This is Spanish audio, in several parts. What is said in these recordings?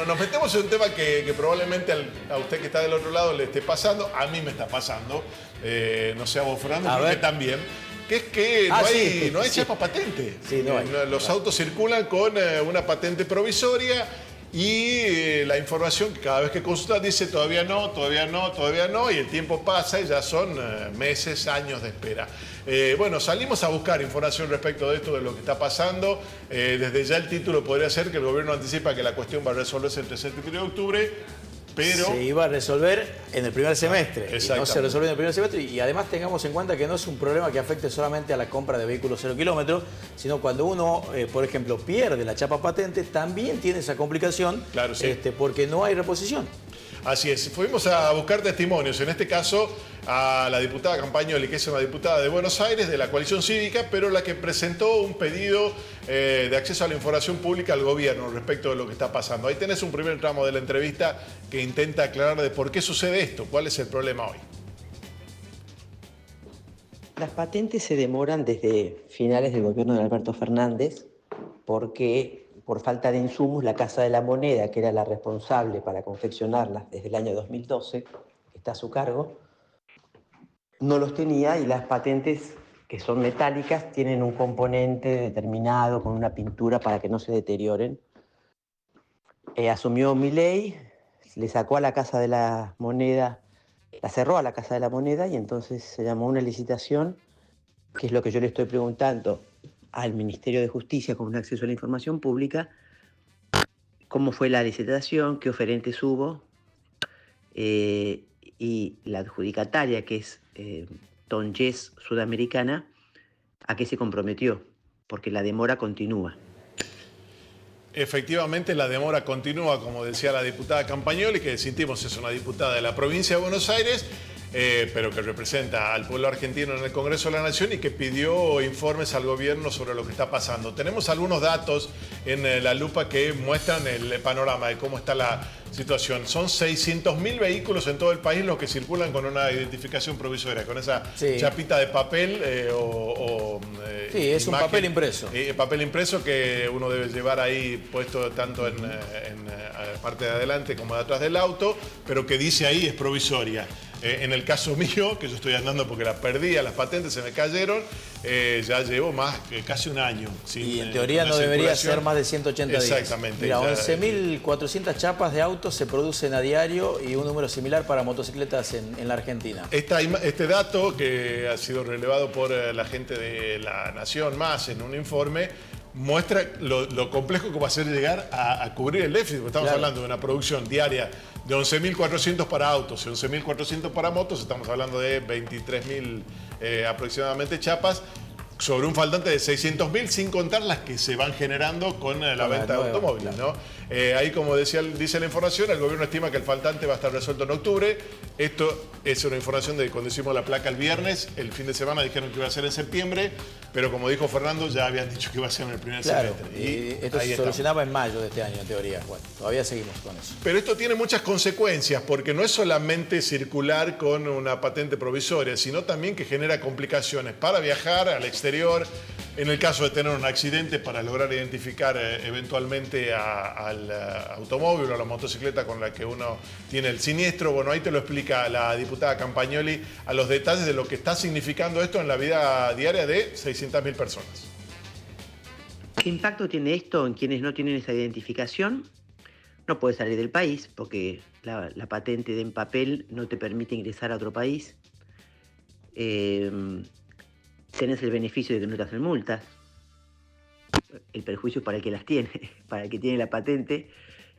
nos metemos en un tema que probablemente a usted que está del otro lado le esté pasando, a mí me está pasando, no sé a vos, Fernando, creo que también, que es que no hay chapa patente. Sí, no hay. Los autos circulan con una patente provisoria y la información que cada vez que consultas dice todavía no, todavía no, todavía no, y el tiempo pasa y ya son meses, años de espera. Bueno, salimos a buscar información respecto de esto, de lo que está pasando. Desde ya el título podría ser que el gobierno anticipa que la cuestión va a resolverse entre septiembre y octubre, pero se iba a resolver en el primer semestre. Y no se resolvió en el primer semestre. Y además tengamos en cuenta que no es un problema que afecte solamente a la compra de vehículos 0 kilómetros, sino cuando uno, por ejemplo, pierde la chapa patente, también tiene esa complicación, claro, sí, porque no hay reposición. Así es, fuimos a buscar testimonios, en este caso a la diputada Campagnoli, que es una diputada de Buenos Aires, de la coalición cívica, pero la que presentó un pedido de acceso a la información pública al gobierno respecto de lo que está pasando. Ahí tenés un primer tramo de la entrevista que intenta aclarar de por qué sucede esto, cuál es el problema hoy. Las patentes se demoran desde finales del gobierno de Alberto Fernández porque por falta de insumos la Casa de la Moneda, que era la responsable para confeccionarlas desde el año 2012, que está a su cargo, no los tenía, y las patentes, que son metálicas, tienen un componente determinado con una pintura para que no se deterioren. Asumió Milei, le sacó a la Casa de la Moneda, la cerró a la Casa de la Moneda, y entonces se llamó una licitación, que es lo que yo le estoy preguntando al Ministerio de Justicia con un acceso a la información pública: cómo fue la licitación, qué oferentes hubo, y la adjudicataria, que es Tonjes Sudamericana, a qué se comprometió, porque la demora continúa. Efectivamente, la demora continúa, como decía la diputada Campagnoli, que sentimos es una diputada de la provincia de Buenos Aires, pero que representa al pueblo argentino en el Congreso de la Nación y que pidió informes al gobierno sobre lo que está pasando. Tenemos algunos datos en la lupa que muestran el panorama de cómo está la situación. Son 600.000 vehículos en todo el país los que circulan con una identificación provisoria, con esa chapita de papel sí, es imagen, un papel impreso. Papel impreso que uno debe llevar ahí puesto tanto en parte de adelante como de atrás del auto, pero que dice ahí es provisoria. En el caso mío, que yo estoy andando porque las perdí, las patentes se me cayeron, ya llevo casi un año. Y en teoría no debería ser más de 180 días. Exactamente. Mira, 11.400 chapas de autos se producen a diario, y un número similar para motocicletas en la Argentina. Este dato, que ha sido relevado por la gente de La Nación Más en un informe, muestra lo complejo que va a ser llegar a cubrir el déficit. Estamos hablando de una producción diaria de 11.400 para autos y 11.400 para motos. Estamos hablando de 23.000 aproximadamente chapas, sobre un faltante de 600.000, sin contar las que se van generando con la venta de automóviles, ¿no? Ahí, como dice la información, el gobierno estima que el faltante va a estar resuelto en octubre. Esto es una información de cuando hicimos la placa el viernes. El fin de semana dijeron que iba a ser en septiembre, pero como dijo Fernando, ya habían dicho que iba a ser en el primer semestre. Y esto se solucionaba en mayo de este año, en teoría. Bueno, todavía seguimos con eso. Pero esto tiene muchas consecuencias, porque no es solamente circular con una patente provisoria, sino también que genera complicaciones para viajar al exterior, en el caso de tener un accidente, para lograr identificar eventualmente al automóvil o a la motocicleta con la que uno tiene el siniestro. Bueno, ahí te lo explica la diputada Campagnoli a los detalles de lo que está significando esto en la vida diaria de 600.000 personas. ¿Qué impacto tiene esto en quienes no tienen esa identificación? No puedes salir del país porque la patente en papel no te permite ingresar a otro país. Tenés el beneficio de que no te hacen multas. El perjuicio es para el que las tiene, para el que tiene la patente.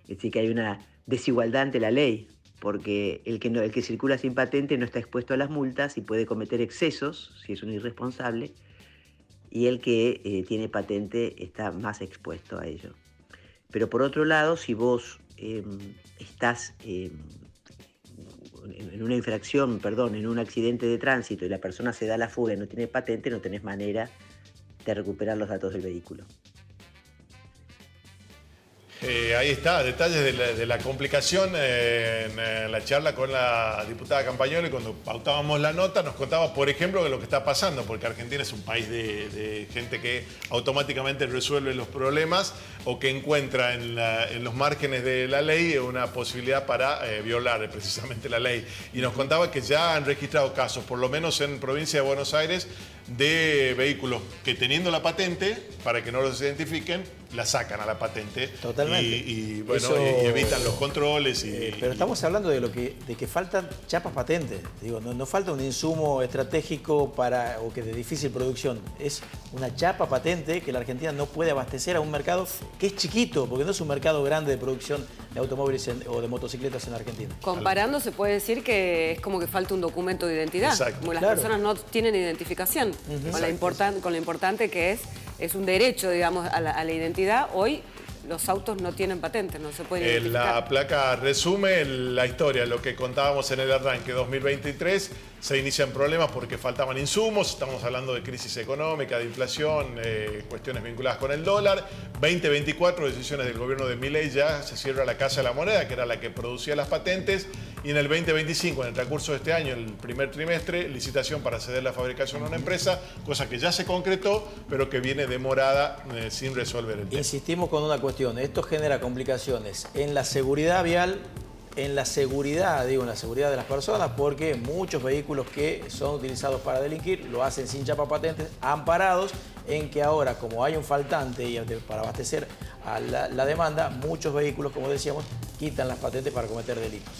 Es decir, que hay una desigualdad ante la ley, porque el que circula sin patente no está expuesto a las multas y puede cometer excesos si es un irresponsable, y el que tiene patente está más expuesto a ello. Pero por otro lado, si vos estás en una infracción, en un accidente de tránsito, y la persona se da la fuga y no tiene patente, no tenés manera de recuperar los datos del vehículo. Ahí está, detalles de la complicación en la charla con la diputada Campagnoli. Cuando pautábamos la nota nos contaba, por ejemplo, de lo que está pasando, porque Argentina es un país de gente que automáticamente resuelve los problemas o que encuentra en los márgenes de la ley una posibilidad para violar precisamente la ley. Y nos contaba que ya han registrado casos, por lo menos en provincia de Buenos Aires, de vehículos que teniendo la patente, para que no los identifiquen, la sacan a la patente. Totalmente. Y evitan los controles. Pero estamos hablando de que faltan chapas patentes. Digo, no falta un insumo estratégico o que de difícil producción. Es una chapa patente que la Argentina no puede abastecer a un mercado que es chiquito, porque no es un mercado grande de producción de automóviles o de motocicletas en Argentina. Comparando, se puede decir que es como que falta un documento de identidad. Exacto. Como las personas no tienen identificación, con lo importante que es un derecho, digamos, a la identidad. Hoy los autos no tienen patentes, no se pueden identificar. La placa resume la historia, lo que contábamos en el arranque 2023. Se inician problemas porque faltaban insumos, estamos hablando de crisis económica, de inflación, cuestiones vinculadas con el dólar. 2024, decisiones del gobierno de Milei, ya se cierra la Casa de la Moneda, que era la que producía las patentes. Y en el 2025, en el transcurso de este año, el primer trimestre, licitación para ceder la fabricación a una empresa, cosa que ya se concretó, pero que viene demorada sin resolver el tema. Insistimos con una cuestión, esto genera complicaciones en la seguridad vial, en la seguridad de las personas, porque muchos vehículos que son utilizados para delinquir lo hacen sin chapa patentes, amparados en que ahora, como hay un faltante y para abastecer a la demanda, muchos vehículos, como decíamos, quitan las patentes para cometer delitos.